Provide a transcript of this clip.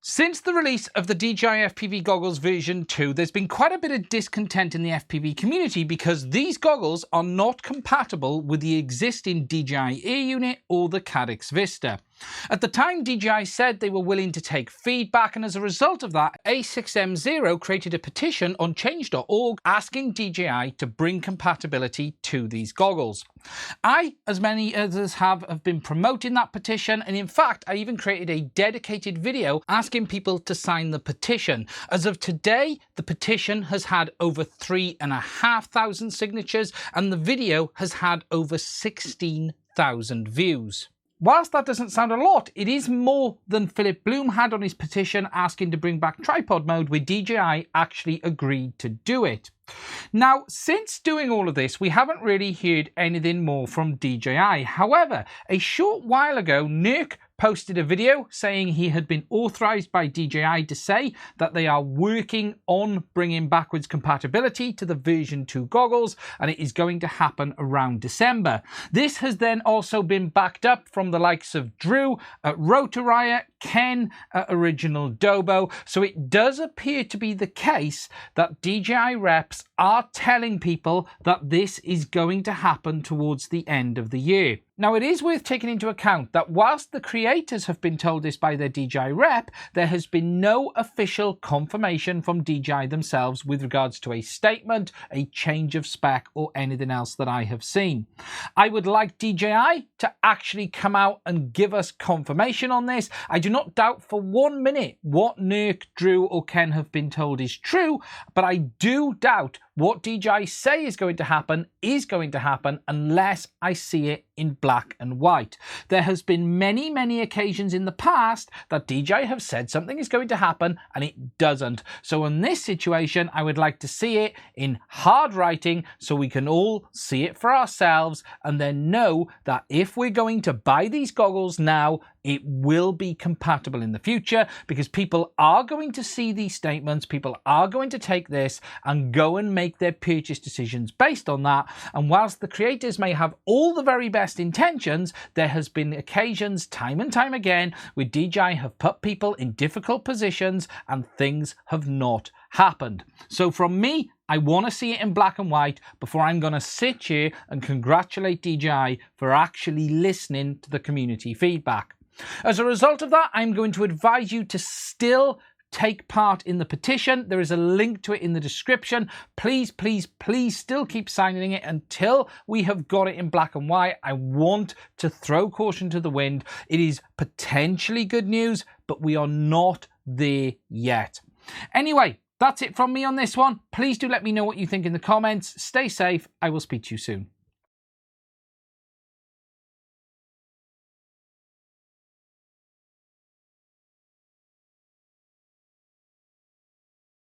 Since the release of the DJI FPV goggles version 2, there's been quite a bit of discontent in the FPV community because these goggles are not compatible with the existing DJI Airunit or the Cadix Vista. At the time, DJI said they were willing to take feedback, and as a result of that, A6M0 created a petition on change.org asking DJI to bring compatibility to these goggles. I, as many others have been promoting that petition, and in fact, I even created a dedicated video asking people to sign the petition. As of today, the petition has had over 3,500 signatures, and the video has had over 16,000 views. Whilst that doesn't sound a lot, it is more than Philip Bloom had on his petition asking to bring back tripod mode, where DJI actually agreed to do it. Now, since doing all of this, we haven't really heard anything more from DJI. However, a short while ago, Nurk posted a video saying he had been authorized by DJI to say that they are working on bringing backwards compatibility to the version 2 goggles, and it is going to happen around December. This has then also been backed up from the likes of Drew at Rotorriot, Ken at Original Dobo, so it does appear to be the case that DJI reps are telling people that this is going to happen towards the end of the year. Now, it is worth taking into account that whilst the creators have been told this by their DJI rep, there has been no official confirmation from DJI themselves with regards to a statement, a change of spec, or anything else that I have seen. I would like DJI to actually come out and give us confirmation on this. I do not doubt for 1 minute what Nurk, Drew, or Ken have been told is true, but I do doubt what DJI say is going to happen unless I see it in black and white. There has been many occasions in the past that DJI have said something is going to happen and it doesn't. So in this situation, I would like to see it in hard writing so we can all see it for ourselves and then know that if we're going to buy these goggles now, it will be compatible in the future, because people are going to see these statements, people are going to take this and go and make their purchase decisions based on that. And whilst the creators may have all the very best intentions, there has been occasions time and time again where DJI have put people in difficult positions and things have not happened. So from me, I want to see it in black and white before I'm going to sit here and congratulate DJI for actually listening to the community feedback. As a result of that, I'm going to advise you to still take part in the petition. There is a link to it in the description. Please still keep signing it until we have got it in black and white. I want to throw caution to the wind. It is potentially good news, but we are not there yet. Anyway, that's it from me on this one. Please do let me know what you think in the comments. Stay safe. I will speak to you soon.